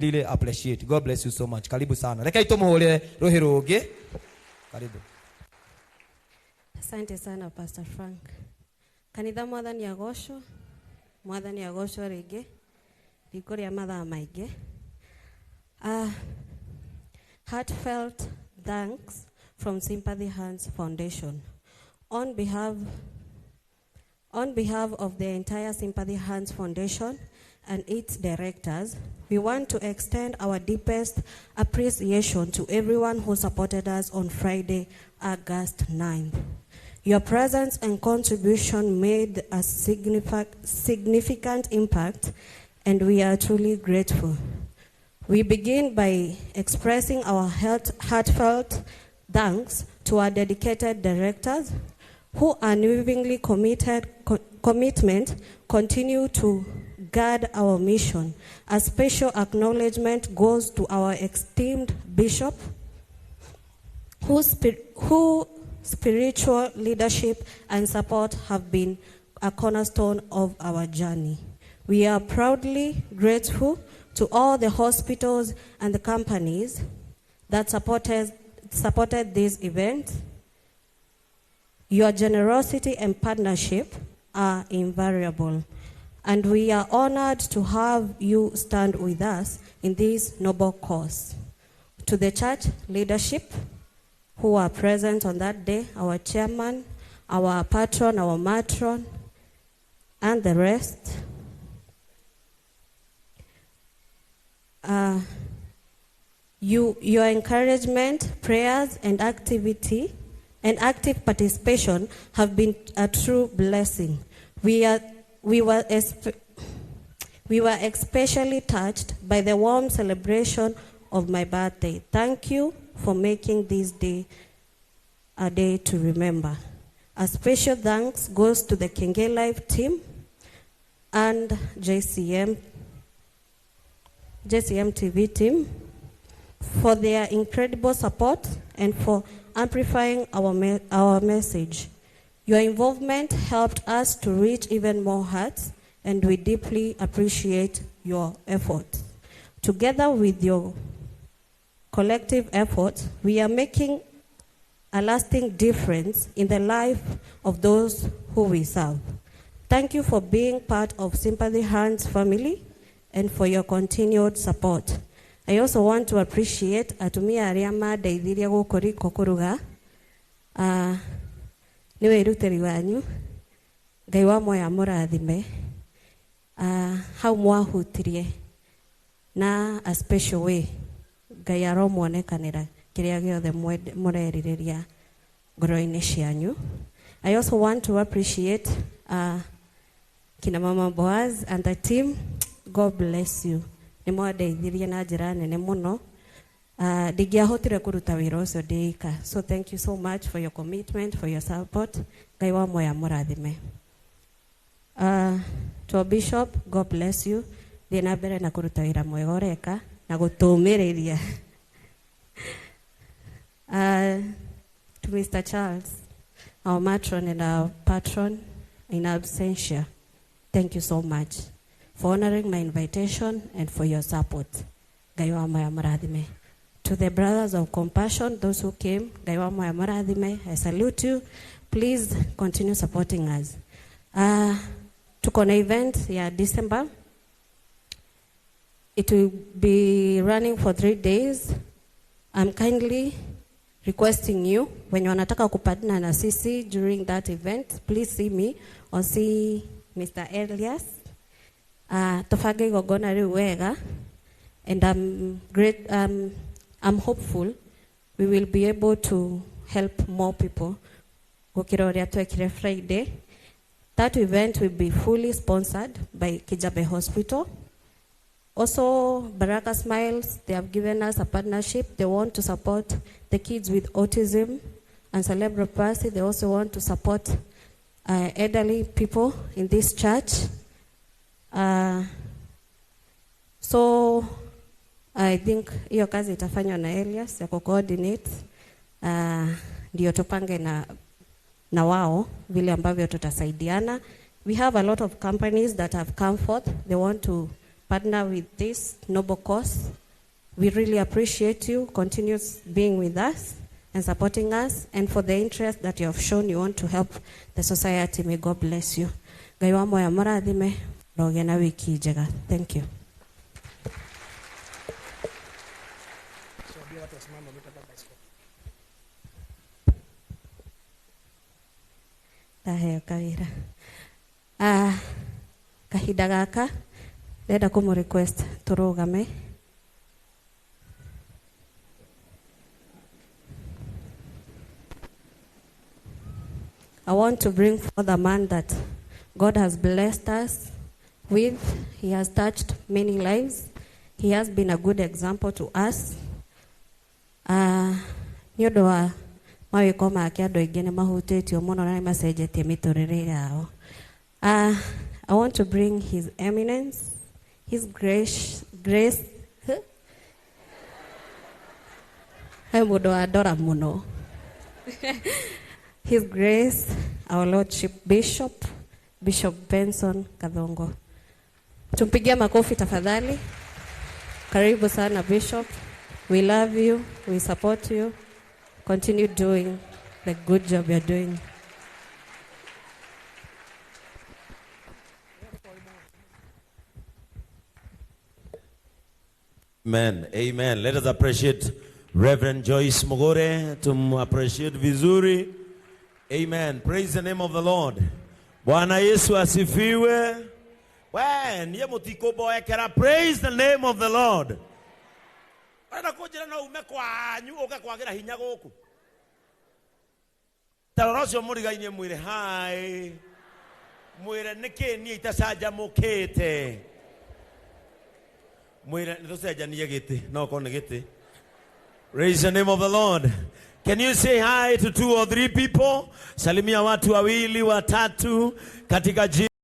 really appreciate. God bless you so much. Karibu sana. Reka itomuhole rohiruge. Karibu. Asante sana Pastor Frank. Kanitha mwathani agocwo. Mwathani agocwo ringi. Riko ria mathaa maingi. Heartfelt thanks from Sympathy Hands Foundation. On behalf of the entire Sympathy Hands Foundation and its directors, we want to extend our deepest appreciation to everyone who supported us on Friday, August 9th. Your presence and contribution made a significant impact, and we are truly grateful. We begin by expressing our heartfelt thanks to our dedicated directors who unwaveringly commitment continue to guard our mission. A special acknowledgement goes to our esteemed bishop, whose spiritual leadership and support have been a cornerstone of our journey. We are proudly grateful to all the hospitals and the companies that supported this event. Your generosity and partnership are invariable, and we are honored to have you stand with us in this noble cause. To the church leadership who are present on that day, our chairman, our patron, our matron, and the rest, your encouragement, prayers, and active participation have been a true blessing. We were especially touched by the warm celebration of my birthday. Thank you for making this day a day to remember. A special thanks goes to the Kenge Live team and JCM TV team for their incredible support and for amplifying our message. Your involvement helped us to reach even more hearts, and we deeply appreciate your efforts. Together with your collective efforts, we are making a lasting difference in the life of those who we serve. Thank you for being part of Sympathy Hands family and for your continued support. I also want to appreciate atumia aria mandeithirie gukoriko kuruga. Niwe iruteri wanyu. Ngai wa moya murathime. Hau mwahutirie na a special way. Ngai aromuonekanira kiria giothe mureririria ngoro-ini cianyu. I also want to appreciate kina Mama Boaz and the team. God bless you. Nimwadeithirie na njira nene muno. Ndigiahotire kuruta wira ucio ndiika. So thank you so much for your commitment, for your support. Ngai wa moya murathime. To our bishop, God bless you. Thie na mbere na kuruta wira mwega ureka na gutumiriria. To Mr. Charles, our matron and our patron in absentia, thank you so much for honoring my invitation and for your support. To the brothers of compassion, those who came, I salute you. Please continue supporting us. To an event, December. It will be running for 3 days. I'm kindly requesting you, when you wanataka kupartner na sisi during that event, please see me or see Mr. Elias. Tofage igogona riu wega, and I'm hopeful we will be able to help more people. Gukira uria twekire Friday. That event will be fully sponsored by Kijabe Hospital. Also, Baraka Smiles, they have given us a partnership. They want to support the kids with autism and cerebral palsy. They also want to support elderly people in this church. So, I think hiyo kazi itafanywa na Elias ya coordinate ndio tupange na wao vile ambavyo tutasaidiana. We have a lot of companies that have come forth. They want to partner with this noble cause. We really appreciate you. Continue being with us and supporting us, and for the interest that you have shown, you want to help the society. May God bless you. Thank you. Kahinda gaka ndenda kumu request turugame. I want to bring forth a man that God has blessed us with. He has touched many lives. He has been a good example to us. Nyodo wa mawiko make andu aingi ni mahutitio muno na macenjetie miturire yao. I want to bring His Eminence, His grace. Mundu adora muno. His Grace, our Lordship Bishop Benson Kadhongo. Tumpigie makofi tafadhali. Karibu sana Bishop. We love you. We support you. Continue doing the good job you're doing. Amen. Amen. Let us appreciate Reverend Joyce Mogore. Appreciate vizuri. Amen. Praise the name of the Lord. Bwana Yesu asifiwe. Niye mutiko boy kera. Praise the name of the Lord. Wana kujira na ume kwanyu oka kwagira hinya goku. Tarorosyo muriga inye mwire hai. Mwire niki ni itasaja mukete. Mwire nitosaja niye giti. No kone giti. Praise the name of the Lord. Can you say hi to 2 or 3 people? Salimia watu wawili watatu katika